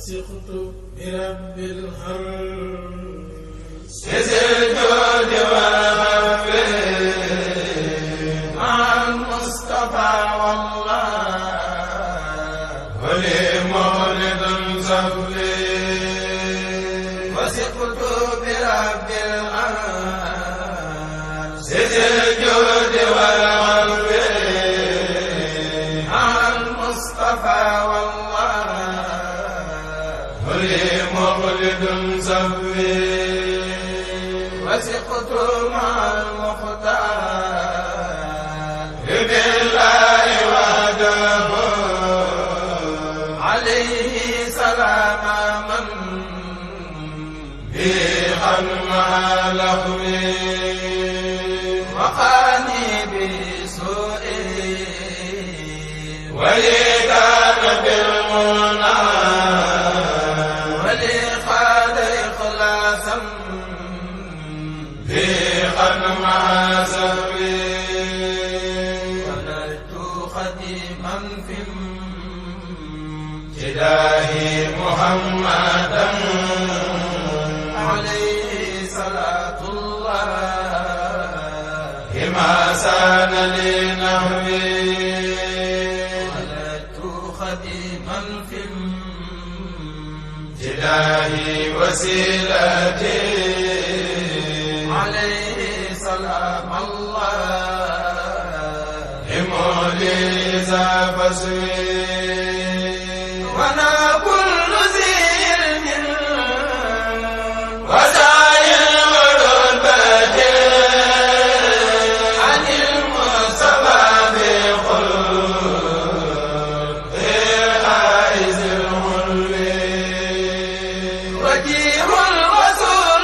وثقت برب الهرس الجود والعفو مع المصطفى والله ولي مولد صفي وثقت برب العرش الجود والعفو مع المصطفى والله ولي مولد صفي وثقت مع المختار بالله وحده عليه سلام من به مع لهوي وقاني بسوء ولكان بالمنى ولقد إخلاصا مع سوي ولدت خديما في امتداه محمدا عليه صلاة الله ما سان لي نهوي ولدت خديما في امتداه وسيلتي عليه سلام الله مولي إذا فسوي وانا كل ذي علم وسعي ورتبة عن المصطفى بخلق عائز الحلو وجيه الرسول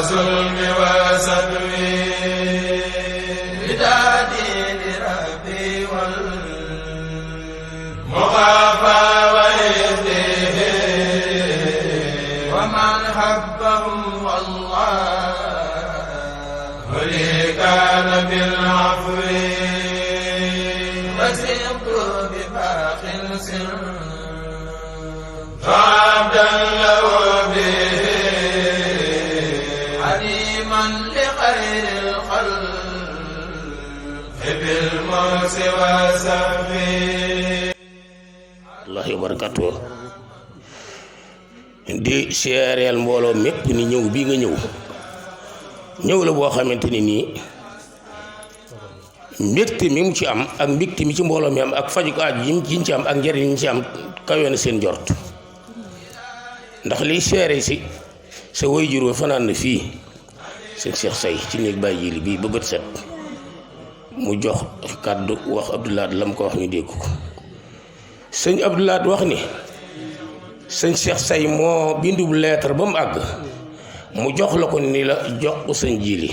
ظلم وسدوي بدادي لربي والمخافى وإذنه ومن حبهم والله ولي كان بالعفو وسقت بباق سر فعبدا له به حليما لخير الخلق بالموت وسفي الله وبركاته di seereel mbooloo mépp ni ñëw bi nga ñëw la boo xamante ni nii mbégte mi mu ci am ak mbégte mi ci mbooloo mi am ak faju ko aaju yi ci am ak njariñ yi ci am kawe na seen jort ndax liy seere si sa waajur wa fanaan na fii sëñ Cheikh Say ci néeg bàyyi jili bii ba bët set mu jox kàddu wax Abdoulaye la mu ko wax ñu dégg ko sëñ Abdoulaye wax ni sëñ Cheikh Say moo bindub lettre ba mu àgg mu jox la ko ni la jox ko sëñ jili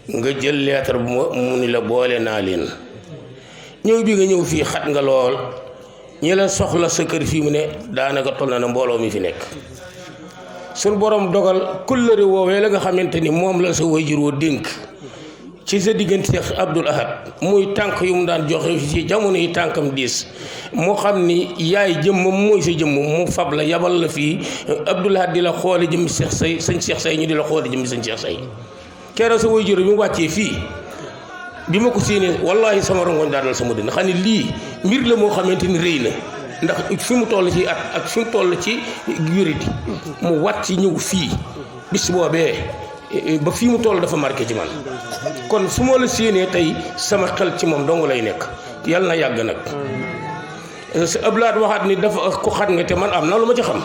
nga jël lettre bu mu ni la boole naa leen ñëw bi nga ñëw fii xat nga lool ñi la soxla sa kër fii mu ne daanaka toll na mbooloo mi fi nekk suñ borom dogal kullëre woowee la nga xamante ni moom la sa wayjur woo dénk ci sa diggante Abdul Ahad muy tànk yu mu daan joxe ci jamono yi tànkam diis mu xam ni yaay jëmmam mooy sa jëmm mu fab la yabal la fii Abdul Ahad di la xoole jëmmi Cheikh Say sëñ Cheikh Say ñu di la xoole jëmmi sëñ Cheikh Say keroog sa waajur bi mu wàccee fii bi ma ko séenee wallaahi sama rongoñ daa dal sama dënn xam ne lii mbir la moo xamante ni rëy na ndax fi mu toll ci at ak fi mu toll ci wéridi mu wàcc ñëw fii bis boobee ba fii mu toll dafa marqué ci man kon su ma la séenee tey sama xel ci moom dong lay nekk yàlla na yàgg nag sa Abdoulaye waxaat ni dafa ko xat nga te man am na lu ma ci xam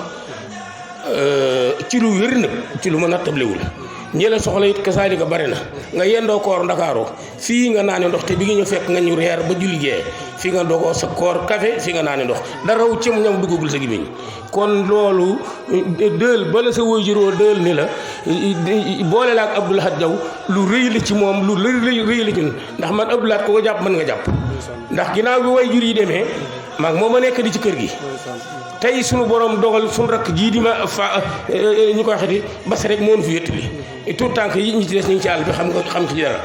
ci lu wér nag ci lu ma nattablewul ñi la soxla it kasaalika bari na nga yendoo koor ndakaaroo fii nga naane ndox te bi nga ñu fekk nga ñu reer ba julli gee fii nga dogoo sa koor café fii nga naane ndox dara wu cim ñam duggagul sa gémmiñ kon loolu dël bala sa waajuroo dël ni la boole la ak Abdou Lahad Diaw lu rëy la ci moom lu rëy la ci ndax man Abdou Lahad ko jàpp mën nga jàpp ndax ginnaaw bi waajur yi demee maag moo ma nekk di ci kër gi tey sunu borom dogal sunu rakk jii di ma fa ñu ko waxati bas rek moo nu fi wéttali tout tànk yi ñi ci des ñu ngi ci àll bi xam ci dara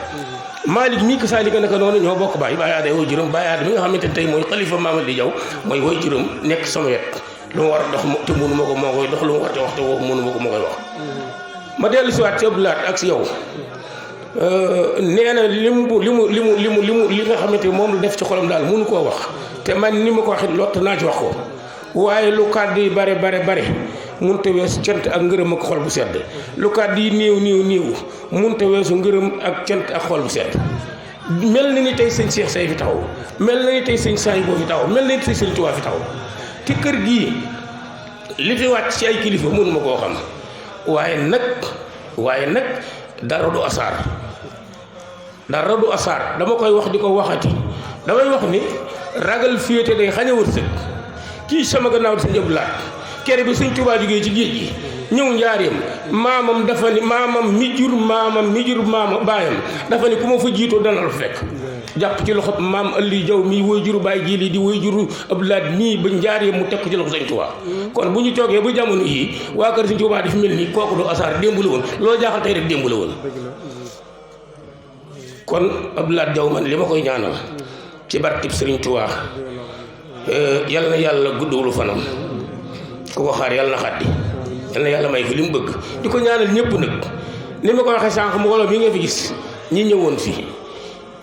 Malick mii ko saalika naka noonu ñoo bokk baay aada woy juróom baay aada mi nga xamante ne tey mooy xalifa Mamadi Diaw mooy woy juróom nekk sama wet lu ma war a dox te mënu ma ko moo koy dox lu ma war a wax te mënu ma ko moo koy wax ma dellu si waat ci Abdou Lahad ak si yow nee na li nga xamante ni moom la def ci xolam daal mënu koo wax te man ni ma ko waxee lott naa ci wax ko waaye lu kàddu yi bare munta weesu cant ak ngërëm ak xol bu sedd lu kàddu yi néew munta weesu ngërëm ak cant ak xol bu sedd mel na ni tey sëñ Cheikh Say fi taxaw mel na ni tey sëñ Saay boo fi taxaw mel na ni tey sëñ Tuubaa fi taxaw te kër gii li fi wàcc ci ay kilifa mënu ma koo xam waaye nag dara du asaar dama koy wax di ko waxati damay wax ni ragal féete day xañ a wërsëg kii sama gannaaw di sëñ Abdou Lahad kere bi sëñ Tuubaa jógee ci géej gi ñëw njaareem maamam dafa ni maamam mi jur baayam dafa ni ku ma fa jiitoo dana la fa fekk jàpp ci loxo maam Aliou Diaw mii woy juru Baye Jili di woy juru Abdou Lahad mii ba njaareem mu teg ko ci loxo sëñ Tuubaa kon bu ñu toogee ba jamono yii waa kër sëñ Tuubaa dafa mel ni kooku du asaar démb la woon loolu jaaxal tey rek démb la woon kon Abdou Lahad Diaw man li ma koy ñaanal ci barkib sëriñ Tuubaa yal na yàlla guddulu fanam ku ko xaar yàlla na xaddi yal na yàlla may fi li mu bëgg di ko ñaanal ñëpp nag ni ma ko waxee sànq mbooloo mi nga fi gis ñi ñëwoon fii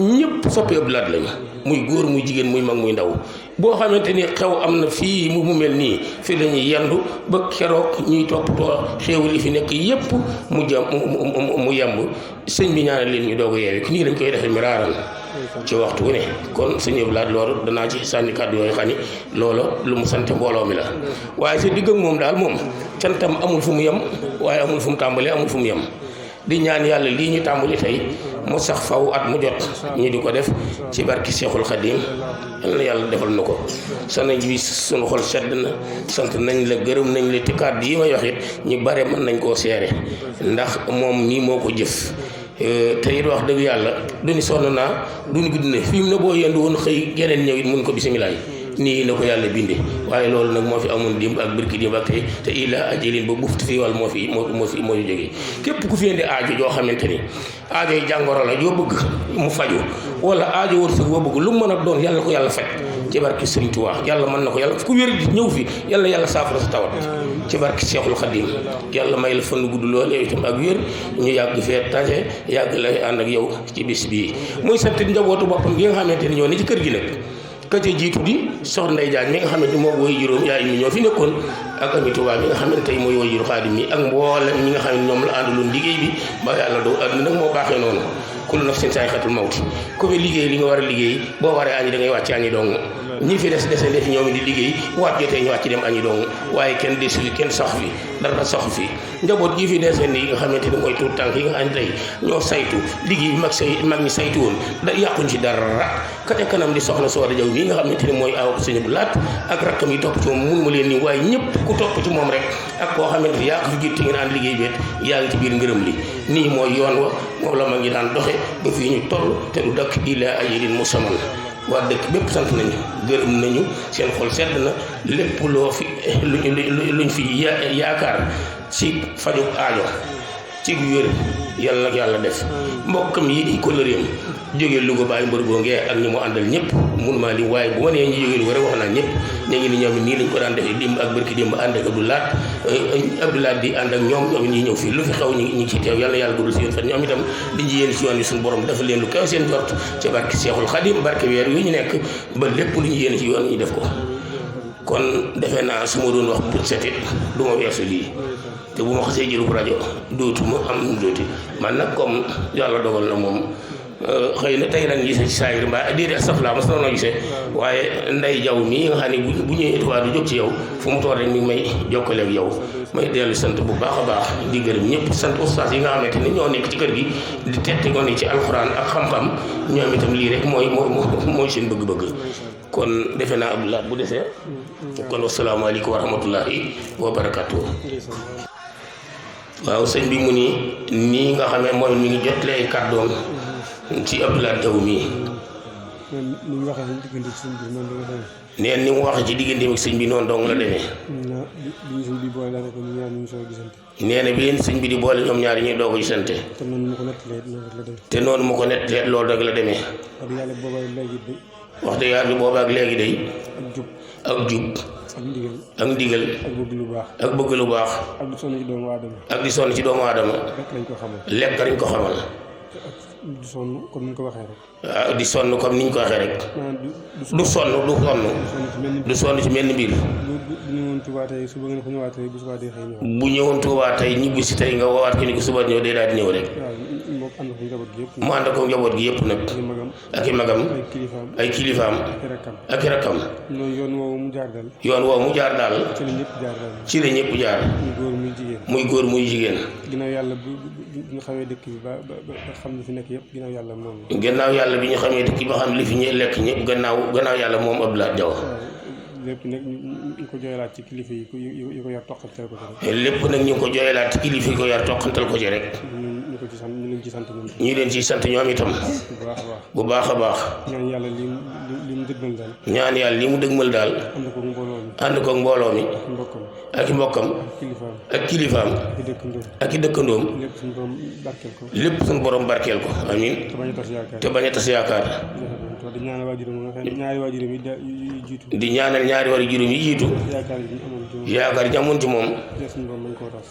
ñëpp soppi Abdou Lahad lañu muy góor muy jigéen muy mag muy ndaw boo xamante ni xew am na fii mu mel nii fii la ñuy yendu ba keroog ñuy toppatoo xéewal yi fi nekk yëpp mu yemb sëñ bi ñaanal leen ñu doog a yeewi nii lañ koy defee miraaran ci waxtu wu ne kon sëñ Abdou Lahad loolu danaa ci sànni kàddu yooyu xam ni loolu lu mu sant mbooloo mi la waaye sa digg ak moom daal moom cantam amul fu mu yem waaye amul fu mu tàmbalee amul fu mu yem di ñaan yàlla lii ñu tàmbali tey mu sax faw at mu jot ñu di ko def ci barki Seexul Xadiim yal na yàlla defal na ko sanañ bi sunu xol sedd na sant nañ la gërëm nañ la te kàddu yi may wax it ñu bare mën nañ koo seere ndax moom mii moo ko jëf te it wax dëgg yàlla du ni sonn naa du ni gudd na fi mu ne boo yendu woon xëy geneen ñëw it mun ko bisimilaay nii la ko yàlla binde waaye loolu nag moo fi amoon démb ak birki démb ak tey te ila ajalin ba buftu fii wàll moo fi jógee képp ku fi indi aajo joo xamante ni aajo yi jàngoro la yoo bëgg mu faju wala aajo wërsëg boo bëgg lu mu mën a doon yàlla ko yàlla faj ci barki Sëriñ Tuubaa yàlla mën na ko yàlla ku wér di ñëw fi yàlla saafara sa tawat ci barki Seexul Xadiim yàlla may la fan gudd lool yow itam ak wér ñu yàgg fee taje yàgg lay ànd ak yow ci bis bii muy sant njabootu boppam gi nga xamante ni ñoo ne ci kër gi nag ka ca jiitu di soxna Ndey Jaañ mi nga xamante ni moo woy juróom yaay mi ñoo fi nekkoon ak Ami Tuubaa mi nga xamante tey mooy woy juru Xaadim mi ak mboolem ñi nga xam ne ñoom la àndaloon liggéey bi ba yàlla doo àdduna nag moo baaxee noonu kullu nafsin zaa'iqatul mawti ku fi liggéey li nga war a liggéey boo waree añi da ngay wàcc añi dong ñi fi des fi ñoom di liggéey waat jotee ñu wàcc dem añi dong waaye kenn desu fi kenn sax fi dara sax fi njaboot gi fi dese ni nga xamante ni mooy tuut tànk yi nga xam ne tey ñoo saytu liggéey bi mag ñi saytu woon da yàquñ ci dara ka ca kanam di soxna Sooda Jaw mii nga xamante ni mooy aw Sëñ Abdou Lahad ak rakkam yi topp ci moom mun ma leen nii waaye ñëpp ku topp ci moom rek ak koo xamante ni yaa ko fi jiit ngeen ànd liggéey beet yaa ngi ci biir ngërëm li nii mooy yoon wa moom la mag ñi daan doxe ba fii ñu toll te du dakk ilaa ajalin musamman waa dëkk bépp sant nañu gërëm nañu seen xol sedd na lépp loo fi luñ fi yaakaar ci faju aajo ci wér yàlla nag yàlla def mbokkam yi di kóllëreem jógee Louga bàyyi mbër goongee ak ñi mu àndal ñëpp mun maa lim waaye bu ma nee ñu jógee Louga rek wax naa ñëpp ñu ngi ni ñoom nii lañ ko daan defee démb ak barki démb ànd ak Abdoulaat di ànd ak ñoom ñi ñëw fii lu fi xew ñu ngi ci teew yàlla yàlla guddal si yoon fan ñoom itam di ji yéen ci yoon yi suñu borom dafa leen lu kaw seen jort ca barki Seexul Xadim barke weer yu ñu nekk ba lépp lu ñu yéen ci yoon ñu def ko kon defe naa su ma doon wax pour setit du ma weesu lii te bu ma xasee jëlu rajo dootuma am dooti man nag comme yàlla dogal na moom xëy na tey lañ gisee ci saayir mbaa déedéet safla mas na noo gisee waaye nday jaw mii nga xam ne bu ñëwee Tuubaa du jóg ci yow fu mu toog rek mi ngi may jokkaleeg yow may dellu sant bu baax a baax di gërëm ñëpp sant ustaas yi nga xamante ni ñoo nekk ci kër gi di tette ko ni ci alxuraan ak xam-xam ñoom itam lii rek mooy seen bëgg-bëgg kon defe naa Abdoulaye bu desee kon wasalaamaaleykum wa rahmatullahi wa barakatuh waaw sëñ bi mu nii nga xamee mooy mi ngi jotle ay kàddoom ci Abdoulaye Diaw mii neen ni mu waxee ci diggante ak sëñ bi noonu dong la demee nee na bi leen sëñ bi di boole ñoom ñaari ñuy doog a gisante te noonu mu ko nettalee loolu rek la demee wax dëgg yàlla booba ak léegi day ak jub ak ndigal ak bëgg lu baax ak di sonn ci doomu aadama lekk lañ ko xamal di sonn comme ni ñu ko waxee rek. waaw di sonn comme ni ñu ko waxee rek. du sonn ci mel ni mbir. bu ñëwoon Tuubaa tey suba nga ne ko ñëwaat tey bu subaa day xëy ñëwaat. bu ñëwoon Tuubaa tey ñibbi si tey nga woowaat ko ni ko suba ñëw day daal di ñëw rek. mu ànd ko njaboot gi yëpp nag. ak i magam ay kilifaam ak i rakkam. yoon woowu mu jaar daal. yoon woowu mu jaar daal. ci la ñëpp jaar. muy góor muy jigéen. ginnaaw yàlla bu ñu xamee dëkk bi ba xam li fi nekk yëpp ginnaaw yàlla moom la. gannaaw yàlla bi ñu xamee dëkk bi ba xam li fi ñuy lekk ñëpp gannaaw yàlla moom Abdoulaye Diaw. lépp nag ñu ko jooyalaat ci kilifa yi ko yar toqantal ko ci rek. lépp nag ñu ko jooyalaat ci kilifa yi ko yar toqantal ko ci rek. ñu leen ci sant ñoom. ñu leen ciy sant ñoom itam. bu baax a baax. ñaan yàlla li mu dëgmal daal. ñaan yàlla li mu dëgmal daal. ànd koog mbooloo mi. ak i mbokkam. ak kilifaam. ak i dëkkandoom. lépp suñu borom barkeel ko. amiin te bañ a tas yaakaar. di ñaanal ñaari waajuram yi jiitu. di ñaanal ñaari waajuram yi jiitu. yaakaar ji amoon ci moom.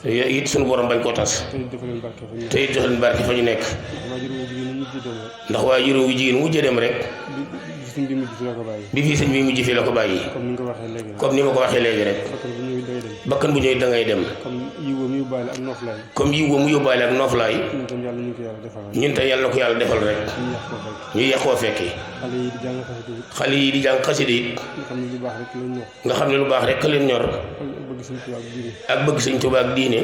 it suñu borom bañ koo tas. te it jox leen barke fa ñu nekk. ndax waajuram wu jigéen mujj dem rek. bi fii sëñ bi mujj fii la ko bàyyi. comme ni ma ko waxee léegi rek. bakkan bu ñëwee da ngay dem. comme yiw mu yóbbaale ak nooflaay. ñun tam yàlla na ko yàlla defal rek. ñu yàqoo fekkee. xale yi di jàng xasida it. nga xam ne lu baax rek ka leen ñor. ak bëgg sëñ Tuubaa ak diine.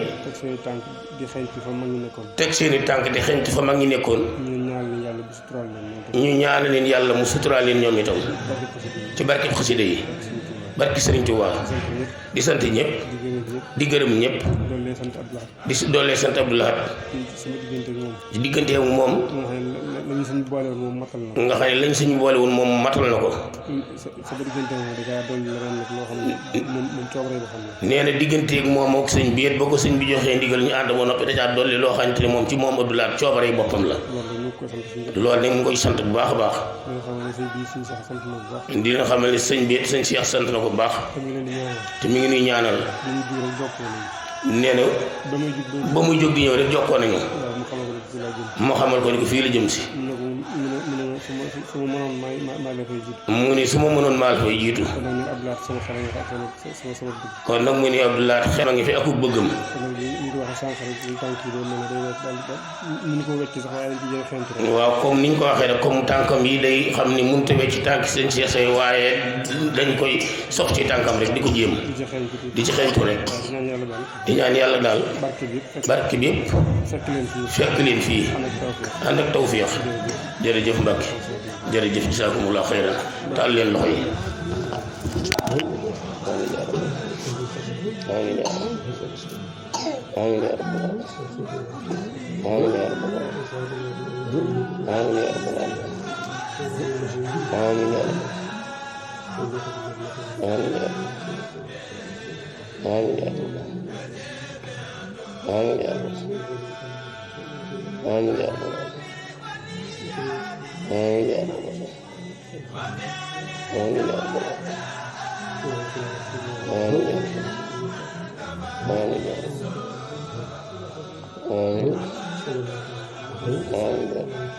teg seeni tànk di xeñtu fa mag ñi nekkoon. ñu ñaanal leen yàlla mu suturaal leen ñoom itam. ci barkeb xasida yi. barki sëriñ Tuubaa di sant ñëpp. di gërëm ñëpp. di doolee sant Abdoulaye. di diggante ak moom. nga xam ne lañ suñu boole woon moom matal na ko. nee na digganteeg moom ak sëñ bi ba ko sëñ bi joxee ndigal ñu ànd ba noppi da caa dolli loo xamante ne moom ci moom Abdoulaye coobare boppam la. loolu nag mu ngi koy sant bu baax a baax. dina xamal ne sëñ bi sëñ Cheikh sant na ko bu baax. te mi ngi nuy ñaanal. nee na ba muy jóg di ñëw rek jokkoo nañu. moo xamal ko ni ko fii la jëm si. mu ni su ma mënoon maa la fay jiitu. kon nag mu ni Abdoulaye xel a ngi fi akuk bëggam. waaw comme niñ ko waxee rek comme tànkam yi day xam ni mënut a wecc tànk seen Cheikh say waaye dañ koy sox ci tànkam rek di ko jéem di ci xeeñtu rek di ñaan yàlla daal barke bi yëpp fekk leen fii ànd ak tawfiix. jërëjëf Mbacke jërëjëf jazaakumullahu xayran taal leen loxo yi. amiin yaa rabbi amiin yaa rabbi amiin yaa rabbi amiin yaa rabbi amiin yaa rabbi amiin yaa rabbi amiin amiin yaa rabbi